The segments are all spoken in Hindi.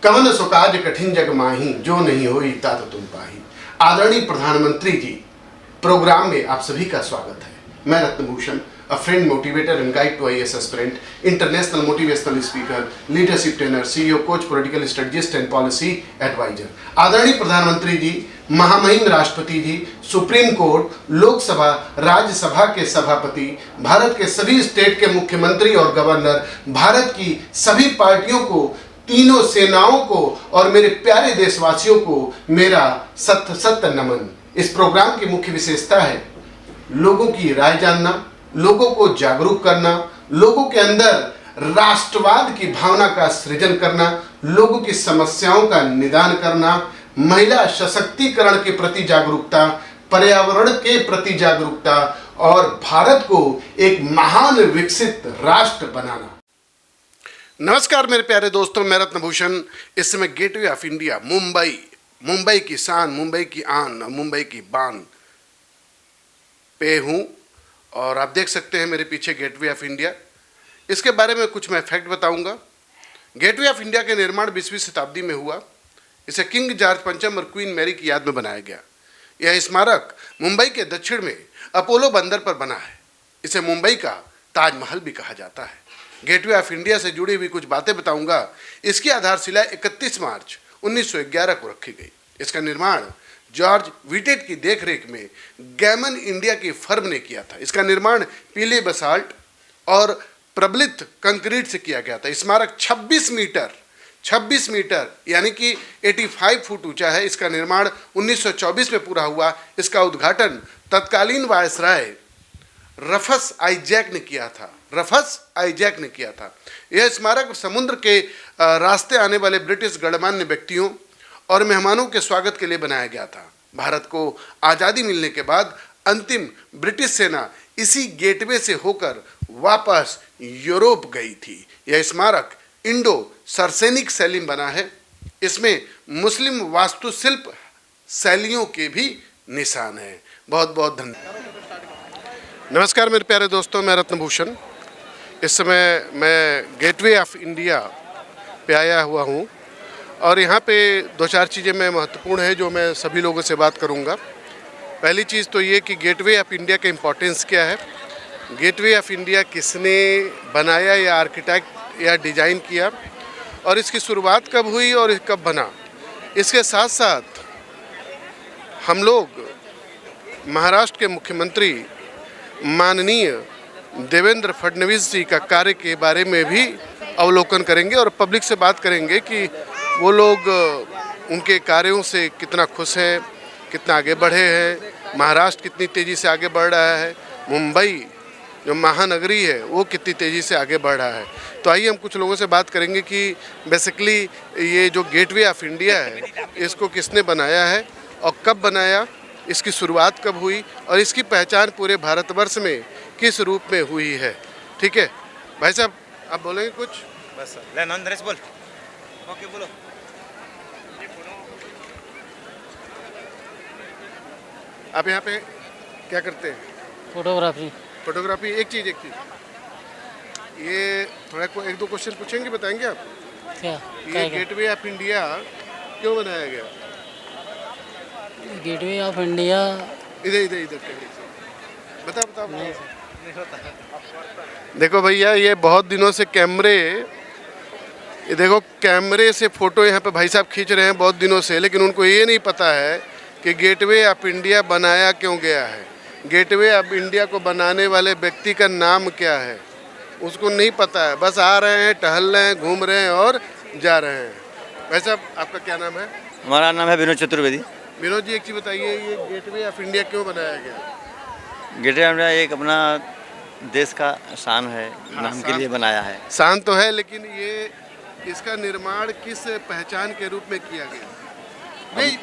कवन सो काज कठिन जग माही, जो नहीं होई तात तुम पाही। आदरणीय प्रधानमंत्री जी, प्रोग्राम में आप सभी का स्वागत है। मैं रत्नभूषण, a friend, motivator and guide to IAS aspirant, international motivational speaker, leadership trainer, CEO, coach, political strategist and policy advisor। आदरणीय प्रधानमंत्री जी, महामहिम राष्ट्रपति जी, सुप्रीम कोर्ट, लोकसभा, राज्यसभा के सभापति, भारत के सभी स्टेट के मुख्यमंत्री और गवर्नर, भारत की सभी पार्टियों को, तीनों सेनाओं को और मेरे प्यारे देशवासियों को मेरा सत सत नमन। इस प्रोग्राम की मुख्य विशेषता है लोगों की राय जानना, लोगों को जागरूक करना, लोगों के अंदर राष्ट्रवाद की भावना का सृजन करना, लोगों की समस्याओं का निदान करना, महिला सशक्तिकरण के प्रति जागरूकता, पर्यावरण के प्रति जागरूकता और भारत को एक महान विकसित राष्ट्र बनाना। नमस्कार मेरे प्यारे दोस्तों, मैं रत्नभूषण। इस समय गेटवे ऑफ इंडिया मुंबई की शान, मुंबई की आन, मुंबई की बान पे हूँ और आप देख सकते हैं मेरे पीछे गेटवे ऑफ इंडिया। इसके बारे में कुछ मैं फैक्ट बताऊंगा। गेटवे ऑफ इंडिया का निर्माण 20वीं शताब्दी में हुआ। इसे किंग जॉर्ज पंचम और क्वीन मैरी की याद में बनाया गया। यह स्मारक मुंबई के दक्षिण में अपोलो बंदर पर बना है। इसे मुंबई का ताजमहल भी कहा जाता है। गेटवे ऑफ इंडिया से जुड़ी हुई कुछ बातें बताऊंगा। इसकी आधारशिला 31 मार्च 1911 को रखी गई। इसका निर्माण जॉर्ज विटेट की देखरेख में गैमन इंडिया की फर्म ने किया था। इसका निर्माण पीले बसाल्ट और प्रबलित कंक्रीट से किया गया था। स्मारक 26 मीटर यानी कि 85 फुट ऊंचा है। इसका निर्माण 1924 में पूरा हुआ। इसका उद्घाटन तत्कालीन वायसराय रफस आइजैक ने किया था। यह स्मारक समुद्र के रास्ते आने वाले ब्रिटिश गणमान्य व्यक्तियों और मेहमानों के स्वागत के लिए बनाया गया था। भारत को आज़ादी मिलने के बाद अंतिम ब्रिटिश सेना इसी गेटवे से होकर वापस यूरोप गई थी। यह स्मारक इंडो सरसेनिक शैली में बना है। इसमें मुस्लिम वास्तुशिल्प शैलियों के भी निशान हैं। बहुत बहुत धन्यवाद। नमस्कार मेरे प्यारे दोस्तों, मैं रत्नभूषण। इस समय मैं गेटवे ऑफ इंडिया पे आया हुआ हूँ और यहाँ पे दो चार चीज़ें मैं महत्वपूर्ण है जो मैं सभी लोगों से बात करूँगा। पहली चीज़ तो ये कि गेटवे ऑफ इंडिया का इम्पोर्टेंस क्या है, गेटवे ऑफ इंडिया किसने बनाया या आर्किटेक्ट या डिज़ाइन किया और इसकी शुरुआत कब हुई और कब बना। इसके साथ साथ हम लोग महाराष्ट्र के मुख्यमंत्री माननीय देवेंद्र फडणवीस जी का कार्य के बारे में भी अवलोकन करेंगे और पब्लिक से बात करेंगे कि वो लोग उनके कार्यों से कितना खुश हैं, कितना आगे बढ़े हैं, महाराष्ट्र कितनी तेज़ी से आगे बढ़ रहा है, मुंबई जो महानगरी है वो कितनी तेज़ी से आगे बढ़ रहा है। तो आइए हम कुछ लोगों से बात करेंगे कि बेसिकली ये जो गेटवे ऑफ इंडिया है इसको किसने बनाया है और कब बनाया, इसकी शुरुआत कब हुई और इसकी पहचान पूरे भारतवर्ष में किस रूप में हुई है। ठीक है भाई साहब, आप बोलेंगे कुछ? बस नरेश बोल। ओके बोलो। आप यहाँ पे क्या करते हैं? फोटोग्राफी। एक चीज़ ये थोड़ा एक दो क्वेश्चन पूछेंगे, बताएंगे आप? क्या? ये गेटवे ऑफ इंडिया क्यों बनाया गया? गेटवे ऑफ इंडिया इधर बताओ। देखो भैया, ये बहुत दिनों से कैमरे से फ़ोटो यहाँ पे भाई साहब खींच रहे हैं बहुत दिनों से, लेकिन उनको ये नहीं पता है कि गेटवे ऑफ इंडिया बनाया क्यों गया है, गेटवे ऑफ इंडिया को बनाने वाले व्यक्ति का नाम क्या है, उसको नहीं पता है। बस आ रहे हैं, टहल रहे हैं, घूम रहे हैं और जा रहे हैं। भाई साहब, आपका क्या नाम है? हमारा नाम है विनोद चतुर्वेदी। विनोद जी, एक चीज़ बताइए, ये गेटवे ऑफ इंडिया क्यों बनाया गया? गेटवे ऑफ इंडिया एक अपना देश का शान है, नाम के लिए बनाया है। शान तो है, लेकिन ये इसका निर्माण किस पहचान के रूप में किया गया?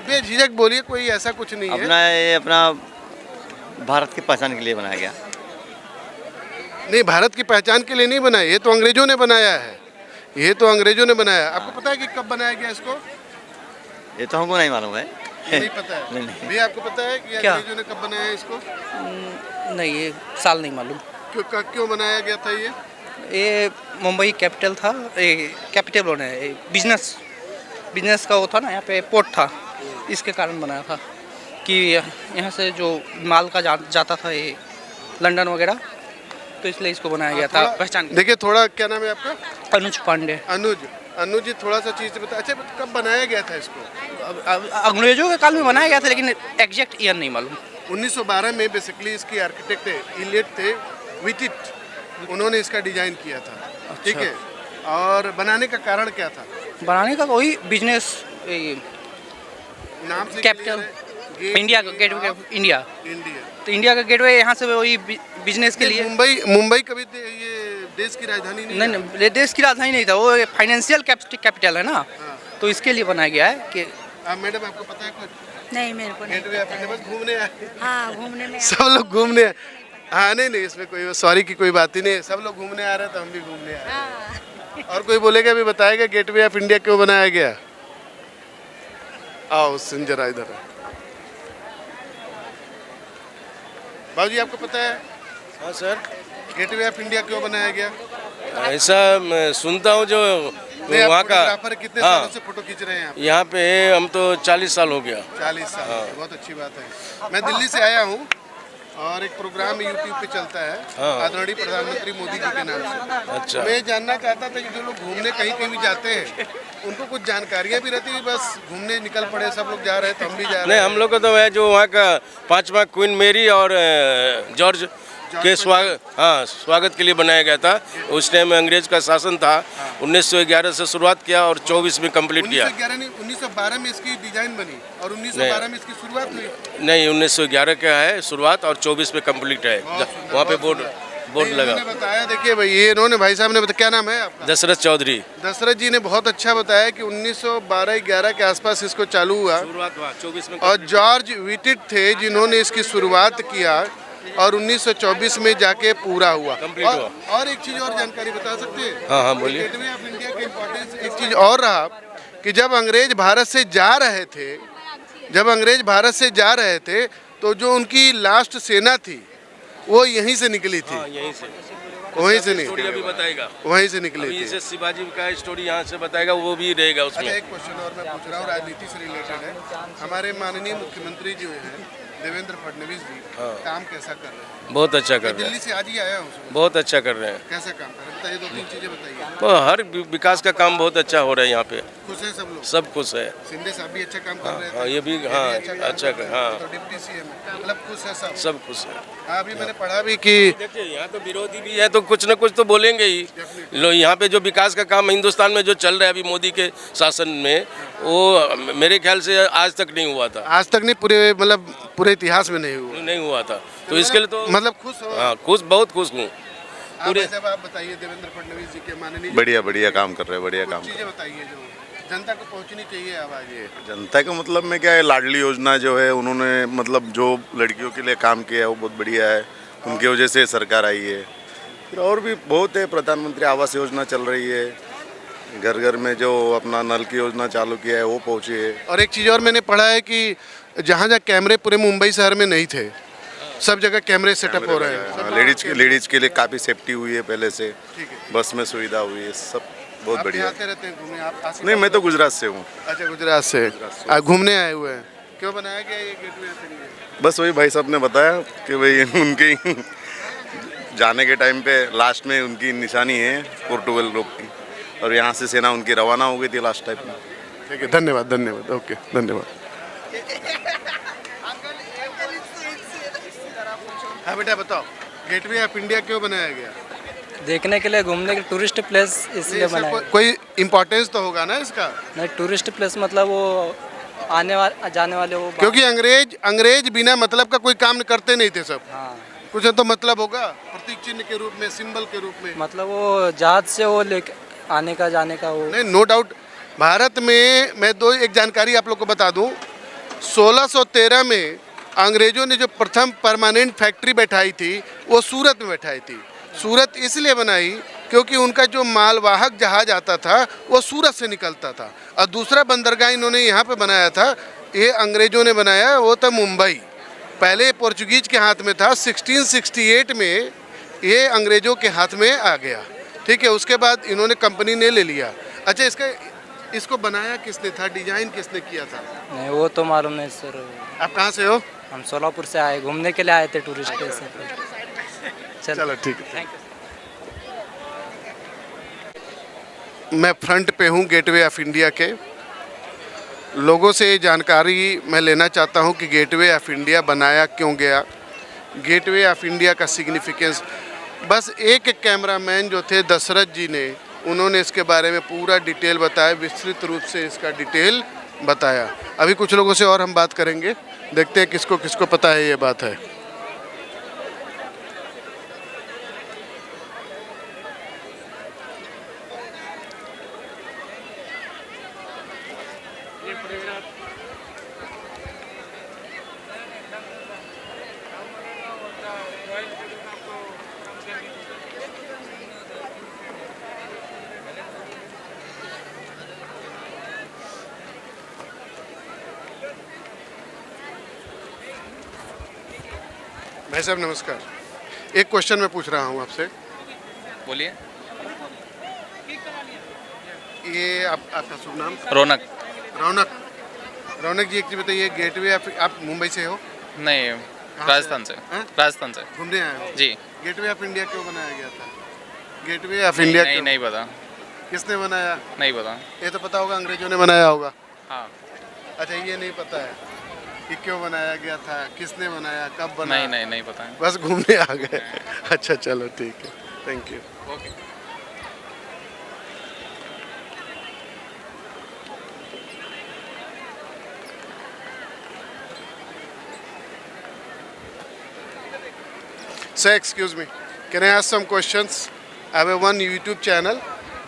बेझिझक बोलिए, कोई ऐसा कुछ नहीं है। अपना भारत की पहचान के लिए बनाया गया। नहीं, भारत की पहचान के लिए नहीं बनाया, ये तो अंग्रेजों ने बनाया है। आपको पता है कि कब बनाया गया इसको? ये तो हमको नहीं मालूम है। नहीं पता है? नहीं। भैया, आपको पता है कि अंग्रेजों ने कब बनाया इसको? नहीं, ये साल नहीं मालूम। क्यों बनाया गया था? ये मुंबई कैपिटल था, कैपिटल होना है बिजनेस बिजनेस का वो था ना, यहाँ पे पोर्ट था, इसके कारण बनाया था कि यहाँ से जो माल का जाता था ये लंदन वगैरह, तो इसलिए इसको बनाया गया था पहचान। देखिए थोड़ा, क्या नाम है आपका? अनुज पांडे। अनुज जी, थोड़ा सा चीज़ बता। अच्छा, कब बनाया गया था इसको? अंग्रेजों के काल में बनाया गया था, लेकिन एग्जैक्ट ईयर नहीं मालूम। 1912 में बेसिकली इसकी आर्किटेक्ट इलियट थे विटिट, उन्होंने इसका डिजाइन किया था। ठीक है, और बनाने का कारण क्या था? बनाने का वही बिजनेस, नाम से कैपिटल इंडिया का गेटवे, इंडिया, इंडिया। तो इंडिया का गेटवे यहाँ से वही बिजनेस के लिए। मुंबई कभी ये देश की राजधानी नहीं? नहीं, देश की राजधानी नहीं था, वो फाइनेंशियल कैपिटल है ना, तो इसके लिए बनाया गया है कि। मैडम आपको पता है कुछ? नहीं, मेरे को नहीं गेटवे ऑफ इंडिया बस घूमने आए? हाँ, घूमने में सब लोग घूमने आए। हाँ, नहीं, इसमें कोई सॉरी की कोई बात ही नहीं, सब लोग घूमने आ रहे हैं तो हम भी घूमने आए। हाँ। और कोई बोलेगा, भी बताएगा गेटवे ऑफ इंडिया क्यों बनाया गया? आओ सुन जरा इधर। बाबूजी आपको पता है? हाँ सर, गेटवे ऑफ इंडिया क्यों बनाया गया? ऐसा मैं सुनता हूँ जो नहीं, आप वहाँ का। फोटोग्राफर कितने हाँ, सालों से फोटो खींच रहे हैं आप? यहाँ पे हम तो 40 साल हो गया। 40 साल, बहुत अच्छी बात है। मैं दिल्ली से आया हूँ और एक प्रोग्राम यूट्यूब पे चलता है, हाँ। आदरणीय प्रधानमंत्री मोदी जी के नाम से। अच्छा। मैं जानना चाहता था कि जो लोग घूमने कहीं कहीं भी जाते हैं, उनको कुछ जानकारियाँ भी रहती है, बस घूमने निकल पड़े, सब लोग जा रहे हैं तो हम भी जा रहे नहीं, हैं? हम लोग को तो है जो वहाँ का 5वां क्वीन मेरी और जॉर्ज के स्वागत के लिए बनाया गया था। उस टाइम में अंग्रेज का शासन था। 1911 से शुरुआत किया और 24 में कंप्लीट किया। 1911 नहीं, 1912 में इसकी डिजाइन बनी और 1912 में इसकी शुरुआत हुई। नहीं, 1911 का है शुरुआत और 24 में कंप्लीट है। वहाँ पे बोर्ड लगा। इन्होंने बताया, देखिए भाई, ये इन्होंने भाई साहब ने बताया, क्या नाम है आपका? दशरथ चौधरी। दशरथ जी ने बहुत अच्छा बताया कि 1912-11 के आसपास इसको चालू हुआ शुरुआत हुआ 24 में। और जॉर्ज विटिट थे जिन्होंने इसकी शुरुआत किया और 1924 में जाके पूरा हुआ। कंप्लीट हुआ। और एक चीज और जानकारी बता सकते हैं? हाँ, हाँ, बोलिए। गेटवे ऑफ इंडिया के इम्पोर्टेंस एक चीज और रहा कि जब अंग्रेज भारत से जा रहे थे तो जो उनकी लास्ट सेना थी वो यहीं से निकली थी। हाँ, यहीं से। वहीं से स्टोरी अभी बताएगा। वहीं से निकली अभी थी। इसे शिवाजी का स्टोरी यहाँ से बताएगा, वो भी रहेगा अच्छा, उसमें। एक क्वेश्चन और मैं पूछ रहा हूँ, राजनीति से रिलेटेड है। हमारे माननीय मुख्यमंत्री जो हैं देवेंद्र फडणवीस जी, काम कैसा कर रहे हैं? बहुत अच्छा कर मैं रहे दिल्ली हैं। से आज ही आया हूँ। बहुत अच्छा कर रहे हैं। कैसा काम कर रहे हैं बताइए, 2-3 चीजें बताइए। तो हर विकास का काम बहुत अच्छा हो रहा है यहाँ पे। खुश है सब लोग? सब खुश है। शिंदे साहब भी अच्छा काम कर रहे थे। हाँ, ये भी, हाँ, काम अच्छा कर रहे हाँ। थे। तो डिप्टी सीएम मतलब खुश है सब? सब खुश है। हाँ, अभी मैंने पढ़ा भी कि देखिए, यहाँ तो विरोधी भी है तो कुछ न कुछ तो बोलेंगे ही। लो, यहाँ पे जो विकास का काम हिंदुस्तान में जो चल रहा है अभी मोदी के शासन में, वो मेरे ख्याल से आज तक नहीं हुआ था। आज तक नहीं, पूरे इतिहास में नहीं हुआ था। तो इसके लिए तो मतलब खुश हो? हाँ, खुश, बहुत खुश हूँ। पूरे आप बताइए, देवेंद्र फडणवीस जी के माननीय बढ़िया काम कर रहे हैं, बढ़िया काम। चीजें बताइए जो जनता को पहुंचनी चाहिए आवाज। ये जनता का मतलब में क्या है, लाडली योजना जो है उन्होंने मतलब जो लड़कियों के लिए काम किया है वो बहुत बढ़िया है, उनकी वजह से सरकार आई है। फिर और भी बहुत है, प्रधानमंत्री आवास योजना चल रही है, घर घर में जो अपना नल की योजना चालू किया है वो पहुंची है। और एक चीज़ और मैंने पढ़ा है कि जहाँ जहाँ कैमरे पूरे मुंबई शहर में नहीं थे, सब जगह कैमरे सेटअप हो रहे हैं। लेडीज के लिए काफ़ी सेफ्टी हुई है पहले से, बस में सुविधा हुई है, सब बहुत आप बढ़िया। आते रहते हैं घूमने? आप नहीं, मैं तो गुजरात से हूँ। अच्छा, गुजरात से आप घूमने आए हुए हैं। क्यों बनाया गया ये गेटवे ऑफ इंडिया? बस वही भाई साहब ने बताया कि भाई उनके जाने के टाइम पे लास्ट में उनकी निशानी है पोर्टुगल लोग की, और यहाँ से सेना उनकी रवाना हो गई थी लास्ट टाइम में। ठीक है, धन्यवाद, ओके, धन्यवाद। हाँ बेटा बताओ, गेटवे ऑफ इंडिया क्यों बनाया गया? देखने के लिए, घूमने के टूरिस्ट प्लेस इसलिए इसका बनाया। कोई इम्पोर्टेंस तो होगा ना इसका? नहीं, टूरिस्ट प्लेस मतलब वो आने वाले जाने वाले वो। क्योंकि अंग्रेज बिना मतलब का कोई काम करते नहीं थे सब। हाँ, कुछ तो मतलब होगा, प्रतीक चिन्ह के रूप में, सिंबल के रूप में। मतलब वो जहाज से वो लेके आने का जाने का वो। नहीं, नो डाउट। भारत में मैं एक जानकारी आप लोग को बता दूं, 1613 में अंग्रेजों ने जो प्रथम परमानेंट फैक्ट्री बैठाई थी वो सूरत में बैठाई थी। सूरत इसलिए बनाई क्योंकि उनका जो मालवाहक जहाज आता था वो सूरत से निकलता था, और दूसरा बंदरगाह इन्होंने यहाँ पे बनाया था, ये अंग्रेजों ने बनाया, वो था मुंबई। पहले पोर्चुगीज के हाथ में था, 1668 में ये अंग्रेजों के हाथ में आ गया। ठीक है, उसके बाद इन्होंने कंपनी ने ले लिया। अच्छा, इसका इसको बनाया किसने था, डिजाइन किसने किया था? नहीं वो तो मालूम नहीं सर। आप कहाँ से हो? हम सोलापुर से आए, घूमने के लिए आए थे टूरिस्ट स्टेशन पर। चलो ठीक है। Thank you. मैं फ्रंट पे हूँ गेटवे ऑफ इंडिया के। लोगों से ये जानकारी मैं लेना चाहता हूँ कि गेटवे ऑफ इंडिया बनाया क्यों गया, गेटवे ऑफ इंडिया का सिग्निफिकेंस। बस एक कैमरामैन जो थे दशरथ जी ने, उन्होंने इसके बारे में पूरा डिटेल बताया, विस्तृत रूप से इसका डिटेल बताया। अभी कुछ लोगों से और हम बात करेंगे, देखते हैं किसको किसको पता है ये बात है। भाई साहब नमस्कार, एक क्वेश्चन मैं पूछ रहा हूँ आपसे। बोलिए। ये आपका शुभ नाम? रौनक। रौनक। रौनक जी एक चीज़ बताइए, गेटवे ऑफ, आप मुंबई से हो? नहीं, राजस्थान से। हैं? राजस्थान से घूमने आए हो? जी। गेटवे ऑफ इंडिया क्यों बनाया गया था? गेटवे ऑफ इंडिया नहीं, क्यों? नहीं पता। किसने बनाया? नहीं पता। ये तो पता होगा, अंग्रेजों ने बनाया होगा। हाँ। अच्छा, ये नहीं पता है कि क्यों बनाया गया था, किसने बनाया, कब बनाया? नहीं, नहीं, नहीं पता है। बस घूमने आ गए। अच्छा चलो ठीक है, thank you. Okay. Sir, excuse me, can I ask some questions? I have one YouTube channel,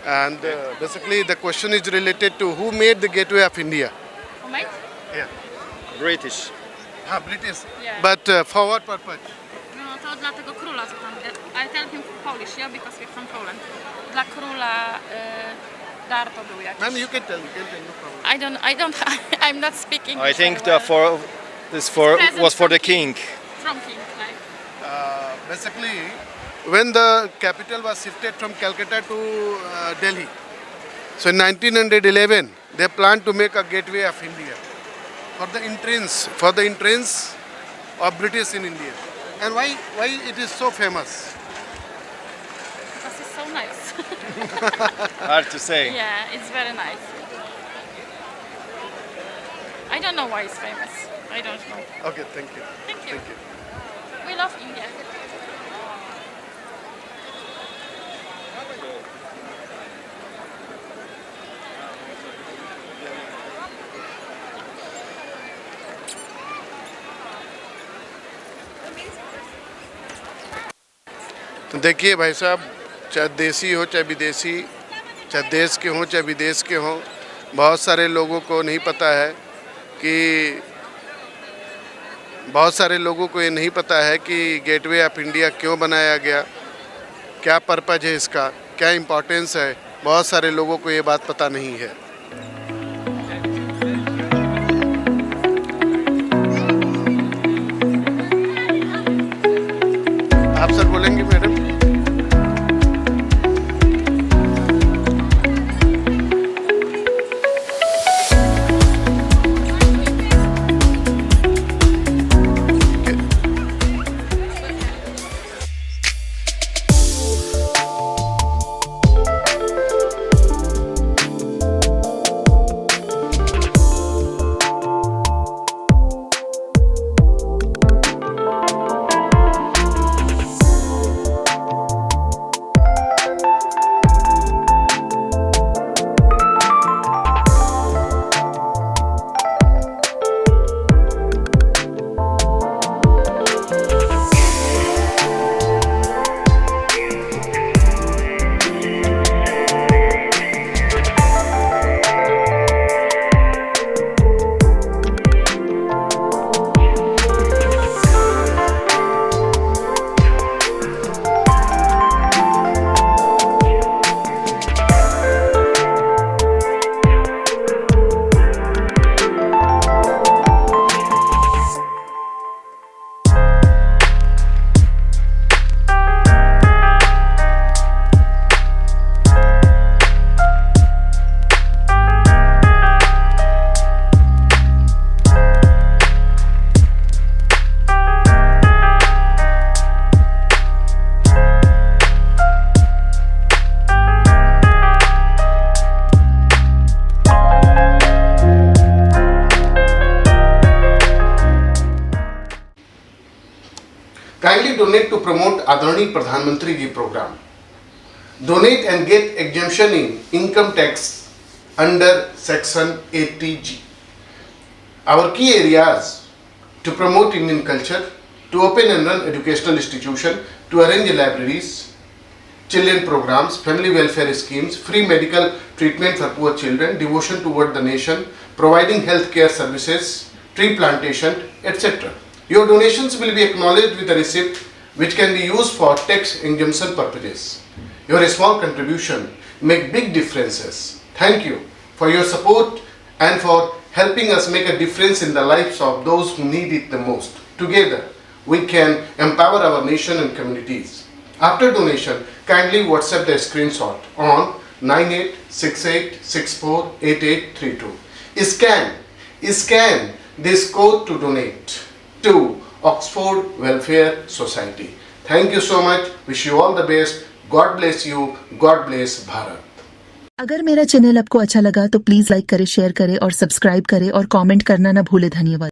and basically the question is related to who made the Gateway of India. Mate? Yeah. British. British. Yeah. But for what purpose? No, to dla tego króla, co tam... I tell him Polish, yeah, because we're from Poland. Dla króla dar to był jakiś... Ma'am, you can tell, no problem. I don't, I'm not speaking I think very well. Present was for the from king. From king, like... Basically, when the capital was shifted from Calcutta to Delhi, so in 1911, they planned to make a gateway of India for the entrance of British in India. And why it is so famous? Because it's so nice. Hard to say. Yeah, it's very nice. I don't know why it's famous. I don't know. Okay, thank you. Thank you. Thank you. We love India. तो देखिए भाई साहब, चाहे देसी हो चाहे विदेशी, चाहे देश के हों चाहे विदेश के हों, बहुत सारे लोगों को नहीं पता है कि ये नहीं पता है कि गेटवे ऑफ इंडिया क्यों बनाया गया, क्या पर्पज है इसका, क्या इम्पोर्टेंस है। बहुत सारे लोगों को ये बात पता नहीं है। आप सर बोलेंगे madam? kindly donate to promote Adarani Pradhan Mantri ji program. Donate and get exemption in income tax under section 80G. Our key areas: to promote Indian culture, to open and run educational institution, to arrange libraries, children programs, family welfare schemes, free medical treatment for poor children, devotion toward the nation, providing health care services, tree plantation, etc. Your donations will be acknowledged with a receipt which can be used for tax exemption purposes. Your small contribution make big differences. Thank you for your support and for helping us make a difference in the lives of those who need it the most. Together, we can empower our nation and communities. After donation, kindly WhatsApp the screenshot on 9868648832. Scan this code to donate to Oxford Welfare Society. Thank you so much. Wish you all the best. God bless you. God bless Bharat. अगर मेरा चैनल आपको अच्छा लगा तो प्लीज लाइक करें, शेयर करें और सब्सक्राइब करें और कमेंट करना ना भूले। धन्यवाद।